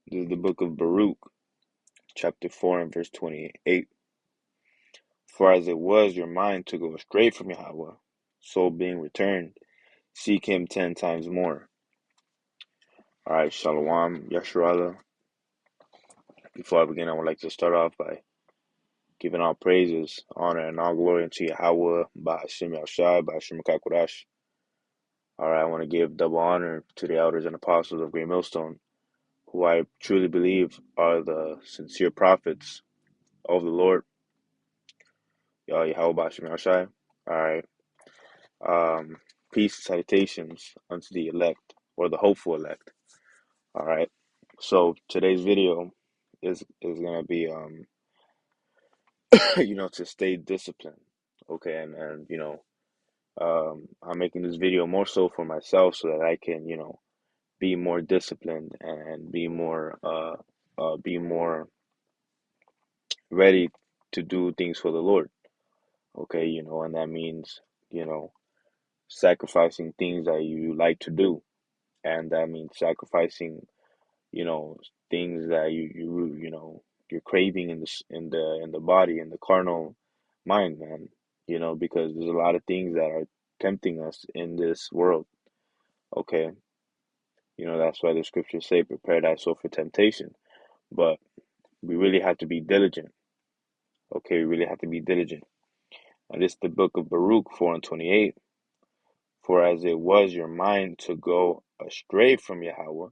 This is the book of Baruch, chapter 4 and verse 28. For as it was your mind to go astray from Yahweh, so being returned, seek him 10 times more. Alright, Shalom, Yasharallah. Before I begin, I would like to start off by giving all praises, honor, and all glory unto Yahweh, by Hashem Yahushai, by Hashem Kakodash. Alright, I want to give double honor to the elders and apostles of Great Millstone, who I truly believe are the sincere prophets of the Lord, Yahweh by Hashem Yahushai. Alright, peace and salutations unto the elect, or the hopeful elect. Alright, so today's video is going to be, to stay disciplined. Okay, and I'm making this video more so for myself so that I can, be more disciplined and be more ready to do things for the Lord. Okay, and that means, sacrificing things that you like to do, and that means sacrificing, you know, things that you're craving in the body, in the carnal mind, man. Because there's a lot of things that are tempting us in this world. Okay, that's why the scriptures say, "Prepare thy soul for temptation." But we really have to be diligent. Okay, we really have to be diligent. And this is the book of Baruch 4 and 28. For as it was your mind to go astray from Yahweh,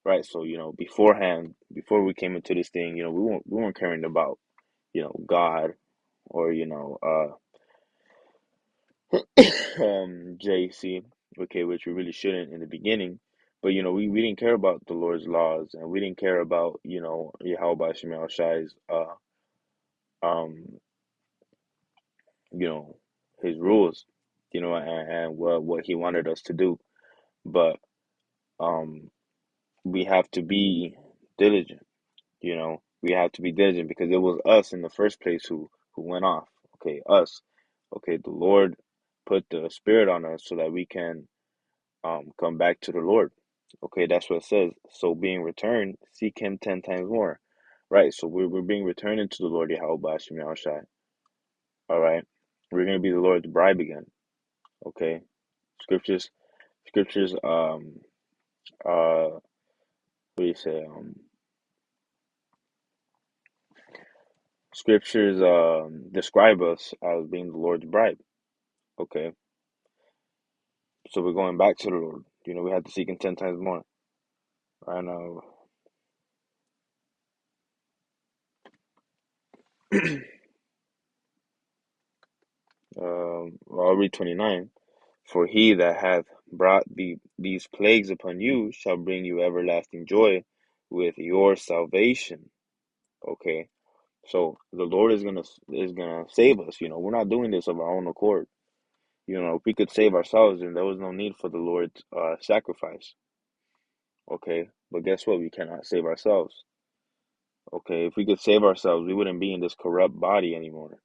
right? So beforehand, before we came into this thing, we weren't caring about God, or JC, okay, which we really shouldn't in the beginning. But we didn't care about the Lord's laws, and we didn't care about Yahweh Shemel Shai's um you know his rules, and what he wanted us to do. But um we have to be diligent. We have to be diligent because it was us in the first place who went off. Okay, us. Okay, the Lord put the Spirit on us so that we can come back to the Lord. Okay, that's what it says. So being returned, seek him 10 times more. Right, so we're being returned into the Lord Yahweh Bashim Yahushai. All right, we're gonna be the Lord's bride again. Okay, scriptures what do you say scriptures describe us as being the Lord's bride. Okay, so we're going back to the Lord. We have to seek him 10 times more. Right now, I'll read 29. For he that hath brought these plagues upon you shall bring you everlasting joy with your salvation. Okay, so the Lord is gonna save us. We're not doing this of our own accord. If we could save ourselves, then there was no need for the Lord's sacrifice. Okay, but guess what? We cannot save ourselves. Okay, if we could save ourselves, we wouldn't be in this corrupt body anymore.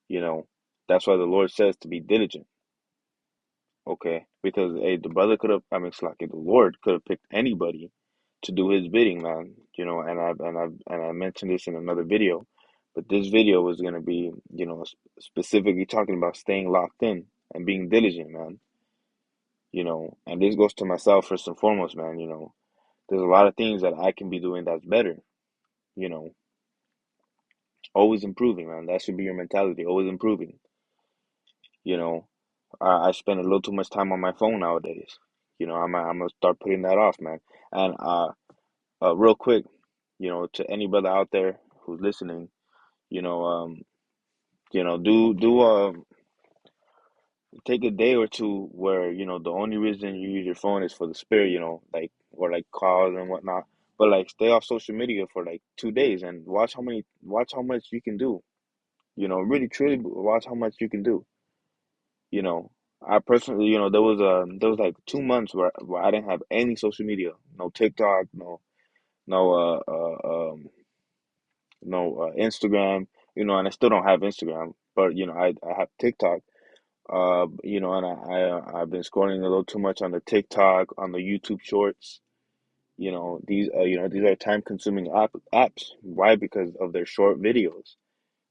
You know, that's why the Lord says to be diligent. Okay, because hey, the brother could have, I mean, it's like the Lord could have picked anybody to do His bidding, man. And I mentioned this in another video, but this video was gonna be, specifically talking about staying locked in and being diligent, man. And this goes to myself first and foremost, man. There's a lot of things that I can be doing that's better. You know, always improving, man. That should be your mentality, always improving. You know, I spend a little too much time on my phone nowadays. I'm gonna start putting that off, man. And real quick, to any brother out there who's listening, you know, um, do take a day or two where the only reason you use your phone is for the spirit, like, or like calls and whatnot. But like, stay off social media for like 2 days and watch how much you can do. Really truly watch how much you can do. You know, I personally, there was like 2 months where I didn't have any social media, no TikTok, no Instagram, and I still don't have Instagram, but I have TikTok. And I've been scrolling a little too much on the TikTok, on the YouTube Shorts. These are time-consuming apps. Why? Because of their short videos.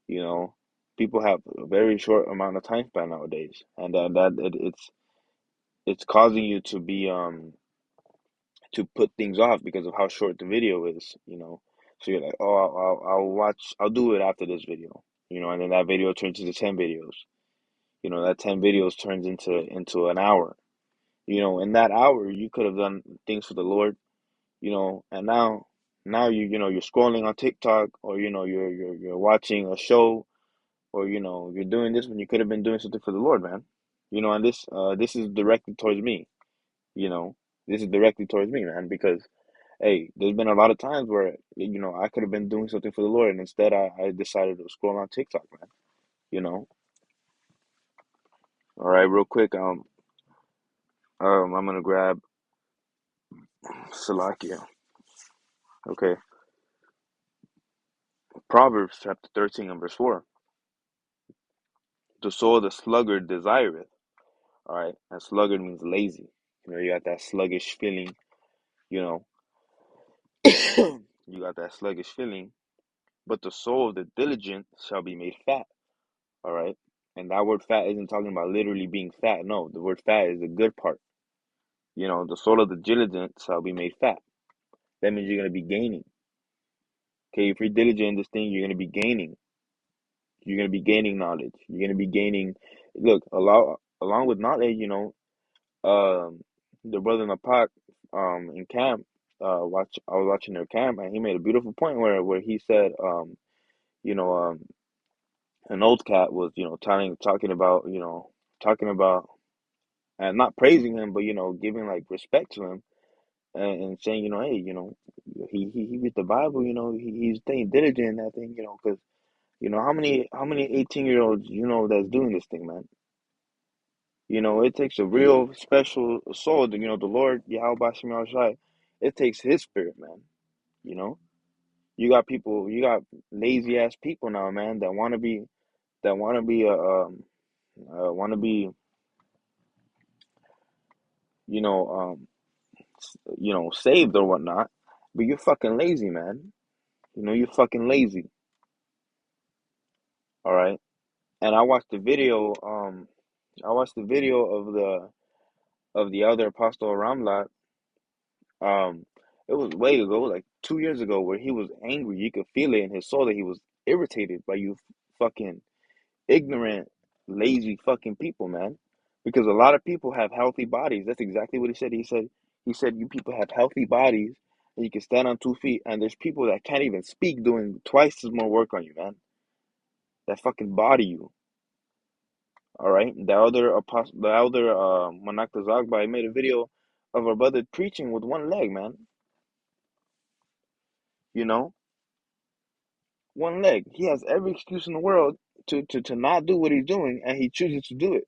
You know, people have a very short amount of time span nowadays, and it's causing you to be to put things off because of how short the video is. So you're like, oh, I'll watch, I'll do it after this video. And then that video turns into 10 videos. That 10 videos turns into an hour. In that hour you could have done things for the Lord. And now you're scrolling on TikTok, or you're watching a show, or you're doing this when you could have been doing something for the Lord, man. And this is directed towards me. You know, this is directly towards me, man, because hey, there's been a lot of times where I could have been doing something for the Lord, and instead I decided to scroll on TikTok, man. You know. All right, real quick, I'm gonna grab Salakia. Okay, Proverbs chapter 13 and verse 4. The soul of the sluggard desireth. All right, and sluggard means lazy. You got that sluggish feeling. You know, you got that sluggish feeling. But the soul of the diligent shall be made fat. All right, and that word fat isn't talking about literally being fat. No, the word fat is the good part. The soul of the diligent shall be made fat. That means you're gonna be gaining. Okay, if you're diligent in this thing, you're gonna be gaining. You're gonna be gaining knowledge. You're gonna be gaining. Look, along with knowledge, um, the brother in the park, in camp, I was watching their camp, and he made a beautiful point where he said, you know, an old cat was, talking about, and not praising him, but giving like respect to him, and saying, hey, he reads the Bible, he's staying diligent in that thing, because how many 18-year-olds that's doing this thing, man. It takes a real special soul. The Lord Yahweh Bashim Al Shai. It takes His spirit, man. You know, you got lazy ass people now, man, that want to be, you know, saved or whatnot, but you're fucking lazy, man. You're fucking lazy. All right. And I watched the video of the other Apostle Ramlat. Um, it was way ago, like 2 years ago, where he was angry. You could feel it in his soul that he was irritated by you fucking ignorant, lazy fucking people, man. Because a lot of people have healthy bodies. That's exactly what he said. He said you people have healthy bodies and you can stand on 2 feet, and there's people that can't even speak doing twice as more work on you, man. That fucking body you. All right. The other Manak Zagba, he made a video of our brother preaching with one leg, man. You know, one leg. He has every excuse in the world to not do what he's doing, and he chooses to do it.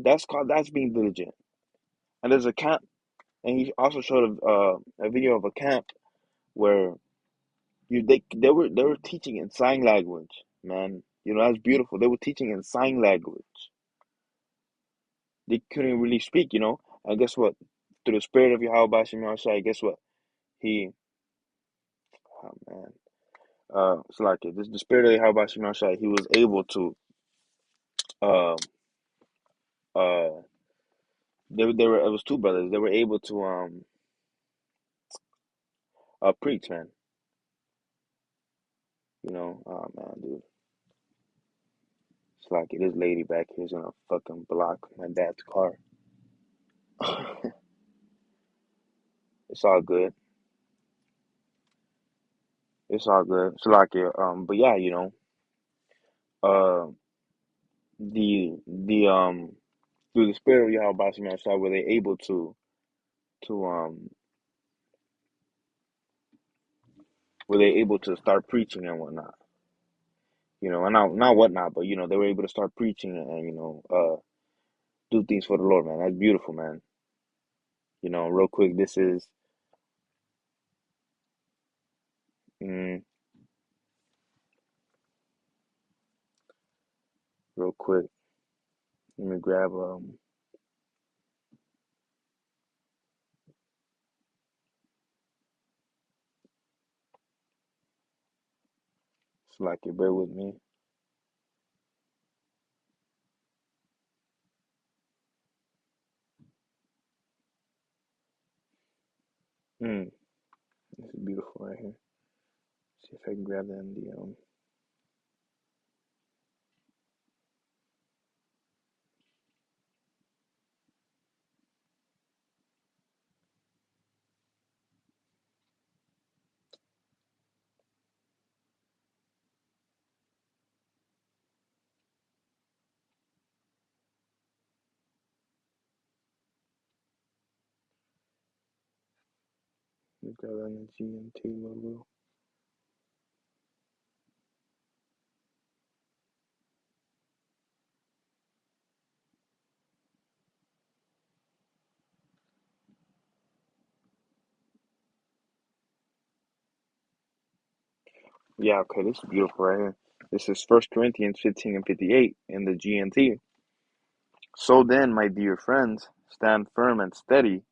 That's being diligent. And there's a camp, and he also showed a video of a camp where they were teaching in sign language, man. That's beautiful. They were teaching in sign language. They couldn't really speak, And guess what? Through the spirit of Yahweh Bashim Yahshai, guess what? He, oh man, it's like it. This the spirit of Yahweh Bashim Yahshai. He was able to, um, uh, they were it was two brothers. They were able to preach, man. Oh man, dude. It's like this lady back here's gonna fucking block my dad's car. It's all good. It's all good. It's like it. But yeah, uh, the through the spirit of Yahweh Bashim Yahshai, were they able to were they able to start preaching and whatnot? And not whatnot, but they were able to start preaching and do things for the Lord, man. That's beautiful, man. Real quick, this is mm, real quick. Let me grab So like, you bear with me. Hmm, this is beautiful right here. See if I can grab that in the grab that in the GMT logo. Yeah, okay, this is beautiful right here. This is First Corinthians 15 and 58 in the GNT. So then, my dear friends, stand firm and steady.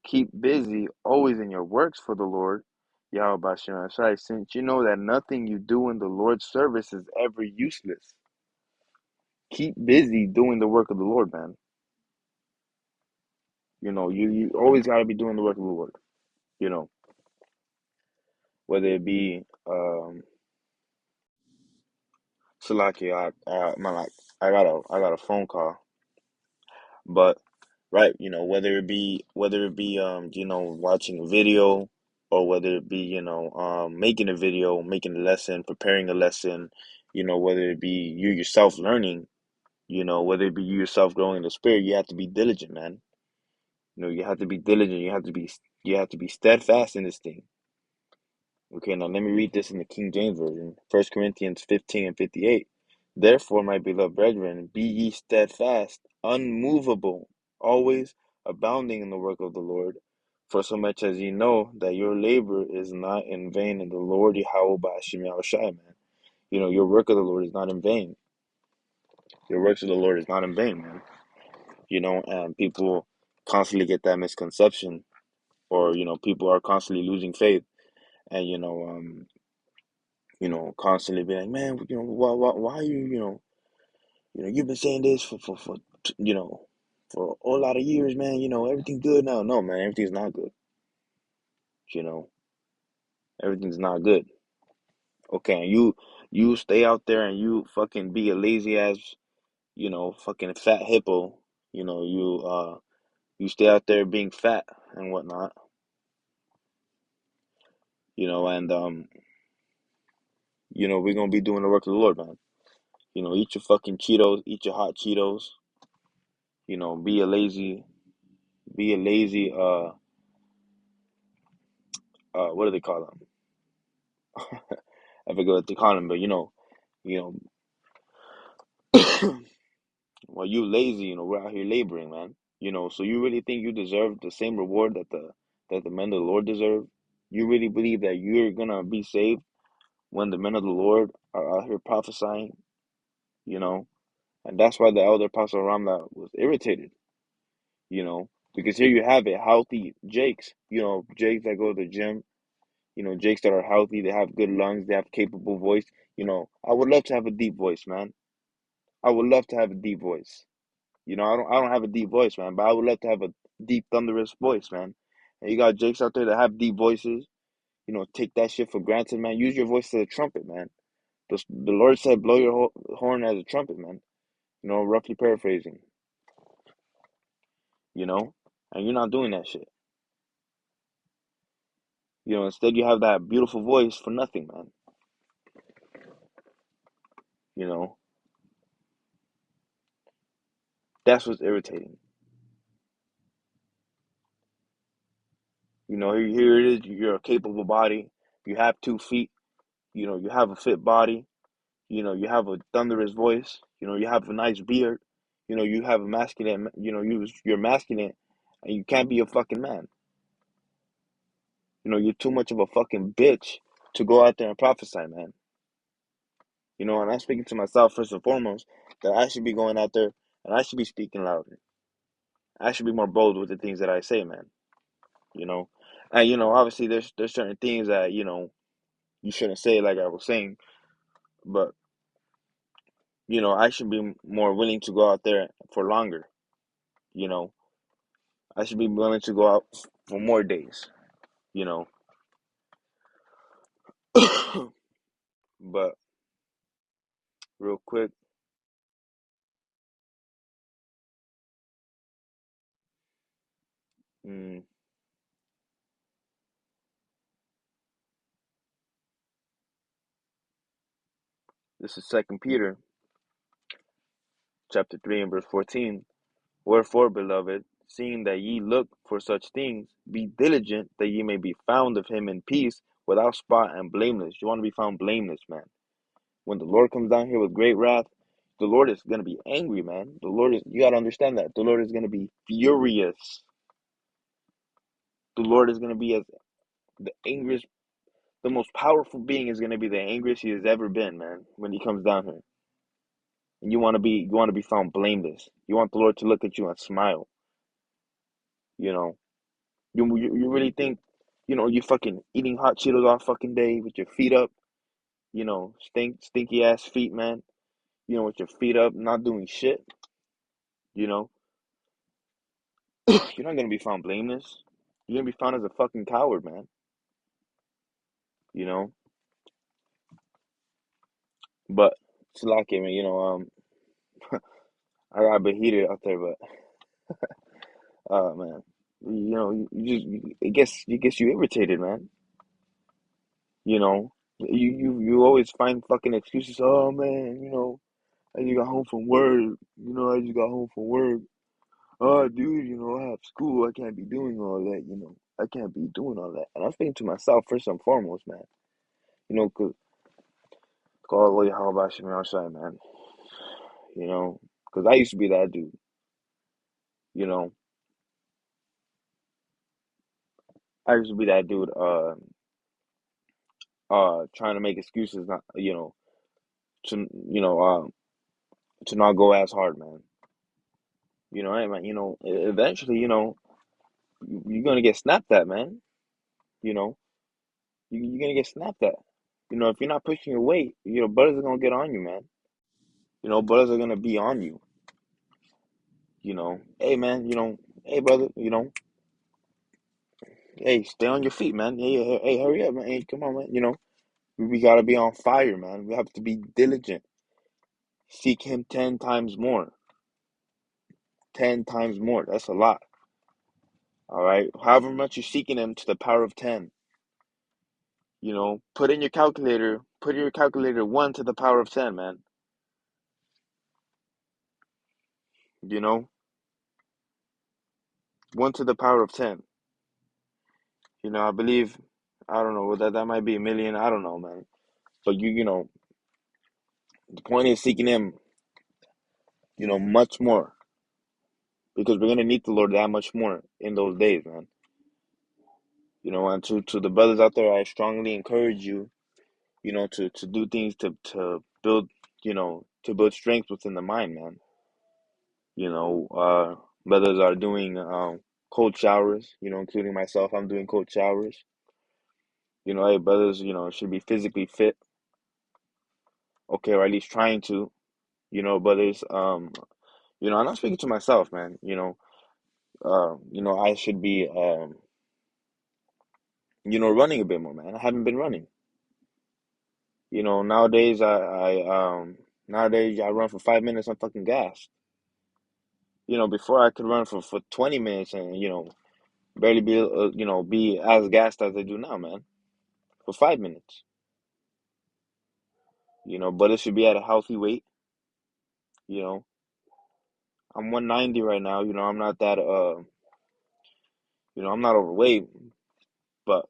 Keep busy always in your works for the Lord, Yahweh Bashem Ashai, since you know that nothing you do in the Lord's service is ever useless. Keep busy doing the work of the Lord, man. You always got to be doing the work of the Lord, you know, whether it be, Salaki, I got a phone call. But right, whether it be watching a video, or whether it be making a video, making a lesson, preparing a lesson, whether it be you yourself learning, whether it be you yourself growing in the spirit, you have to be diligent, man. You have to be diligent. You have to be steadfast in this thing. Okay, now let me read this in the King James Version. 1 Corinthians 15 and 58. Therefore, my beloved brethren, be ye steadfast, unmovable, always abounding in the work of the Lord. For so much as ye know that your labor is not in vain in the Lord Yahweh Ba'ashim Yahushai, man. Your work of the Lord is not in vain. Your works of the Lord is not in vain, man. And people constantly get that misconception, or, people are constantly losing faith, and, constantly be like, man, why you, you've been saying this you know, for a whole lot of years, man. Everything's good now. No, man, everything's not good. You know, everything's not good. Okay, and you stay out there and you fucking be a lazy ass, fucking fat hippo. You stay out there being fat and whatnot. And we're gonna be doing the work of the Lord, man. Eat your fucking Cheetos, eat your hot Cheetos. Be a lazy what do they call them? I forget what they call them, but you know, while you lazy, we're out here laboring, man. So you really think you deserve the same reward that the men of the Lord deserve? You really believe that you're gonna be saved when the men of the Lord are out here prophesying? You know, and that's why the elder Apostle Ramla was irritated. Because here you have it, healthy Jakes. Jakes that go to the gym. Jakes that are healthy. They have good lungs. They have capable voice. I would love to have a deep voice, man. I would love to have a deep voice. I don't have a deep voice, man, but I would love to have a deep, thunderous voice, man. And you got Jakes out there that have deep voices. Take that shit for granted, man. Use your voice as a trumpet, man. The Lord said, blow your horn as a trumpet, man. Roughly paraphrasing, you know? And you're not doing that shit. Instead you have that beautiful voice for nothing, man. You know? That's what's irritating. Here it is. You're a capable body. You have 2 feet. You have a fit body. You have a thunderous voice. You have a nice beard. You have a masculine. You're masculine, and you can't be a fucking man. You're too much of a fucking bitch to go out there and prophesy, man. And I'm speaking to myself first and foremost, that I should be going out there and I should be speaking louder. I should be more bold with the things that I say, man. You know, and obviously there's certain things that you shouldn't say, like I was saying. But I should be more willing to go out there for longer. You know, I should be willing to go out for more days. You know, but real quick, mm, this is Second Peter chapter 3 and verse 14. Wherefore, beloved, seeing that ye look for such things, be diligent that ye may be found of him in peace, without spot and blameless. You want to be found blameless, man. When the Lord comes down here with great wrath, the Lord is going to be angry, man. You got to understand that. The Lord is going to be furious. The Lord is going to be as the angriest, the most powerful being is going to be the angriest he has ever been, man, when he comes down here. And you want to be found blameless. You want the Lord to look at you and smile, you know. You really think, you fucking eating hot Cheetos all fucking day with your feet up, stinky ass feet, man. With your feet up, not doing shit, you know. You're not gonna be found blameless. You're gonna be found as a fucking coward, man. You know. But it's lucky, man. I got a bit heated out there, but man, it gets you irritated, man. You know, you always find fucking excuses. Oh man, I just got home from work. I just got home from work. Oh, dude, I have school. I can't be doing all that. I can't be doing all that. And I'm thinking to myself first and foremost, man. Cause call it how about me outside, man. Cause I used to be that dude. You know, I used to be that dude. Trying to make excuses, not to to not go as hard, man. Hey, man. Eventually, you're gonna get snapped at, man. You know, you're gonna get snapped at. If you're not pushing your weight, brothers are gonna get on you, man. Brothers are gonna be on you. Hey, man. Hey, brother. Hey, stay on your feet, man. Hey, hurry up, man. Hey, come on, man. We gotta be on fire, man. We have to be diligent. Seek him 10 times more. 10 times more. That's a lot. All right. However much you're seeking him to the power of 10. Put in your calculator. Put your calculator 1 to the power of 10, man. You know, 1 to the power of 10. I believe, I don't know, that might be a million. I don't know, man. But the point is seeking him, much more. Because we're gonna need the Lord that much more in those days, man. And to the brothers out there, I strongly encourage you, to do things to build, to build strength within the mind, man. You know, uh, Brothers are doing cold showers, including myself. I'm doing cold showers. Hey, brothers, should be physically fit, okay, or at least trying to, brothers. I'm not speaking to myself, man. I should be, running a bit more, man. I haven't been running. Nowadays I run for 5 minutes. I'm fucking gassed. Before I could run for 20 minutes and barely be as gassed as I do now, man. For 5 minutes, but it should be at a healthy weight. You know, I'm 190 right now. I'm not that I'm not overweight, but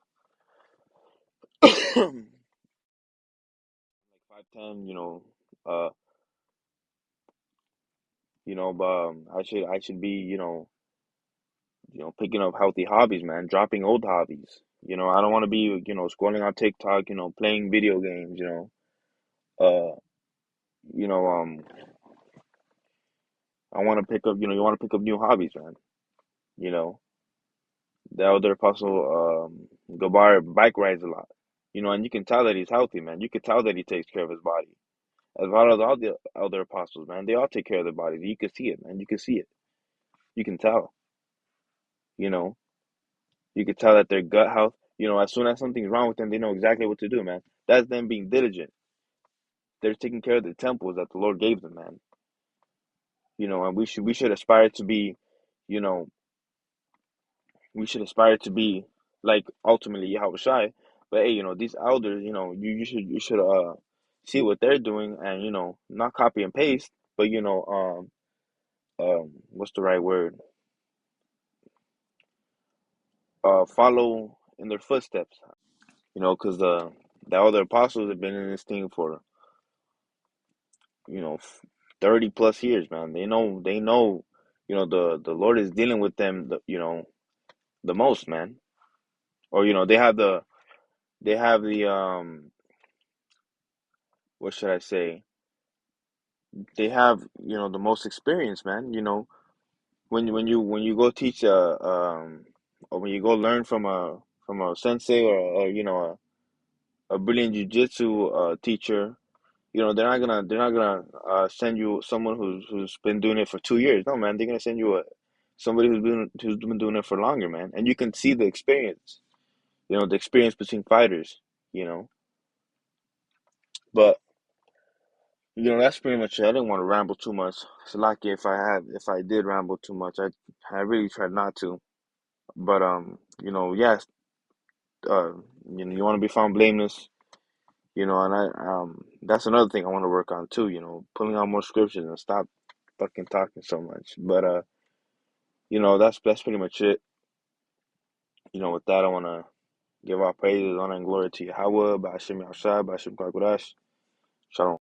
like 5'10", uh, but I should be, picking up healthy hobbies, man, dropping old hobbies. I don't want to be, scrolling on TikTok, playing video games, uh, you know, um, I want to pick up, you want to pick up new hobbies, man. You know, the elder apostle, Gabar bike rides a lot, and you can tell that he's healthy, man. You can tell that he takes care of his body. As well as all the other apostles, man. They all take care of their bodies. You can see it, man. You can see it. You can tell. You know, you can tell that their gut health. As soon as something's wrong with them, they know exactly what to do, man. That's them being diligent. They're taking care of the temples that the Lord gave them, man. And we should aspire to be, you know, we should aspire to be like ultimately Yahweh Shai. But hey, these elders, you should see what they're doing and not copy and paste, but what's the right word? Follow in their footsteps. Because the other apostles have been in this thing for 30 plus years, man. They know, the Lord is dealing with them, the most, man. Or they have the what should I say? They have the most experience, man. When you go teach or when you go learn from a sensei or a brilliant jujitsu teacher. They're not gonna send you someone who's been doing it for 2 years. No, man, they're gonna send you somebody who's been doing it for longer, man. And you can see the experience. The experience between fighters. You know, but that's pretty much it. I didn't want to ramble too much. So lucky if I did ramble too much, I really tried not to. But yes, uh, you want to be found blameless. And that's another thing I want to work on too. Pulling out more scriptures and stop fucking talking so much. But that's pretty much it. With that, I want to give our praises, honor, and glory to Yahweh, Ba'ashem Yahshua, Ba'ashem Kwakwadash. Shalom.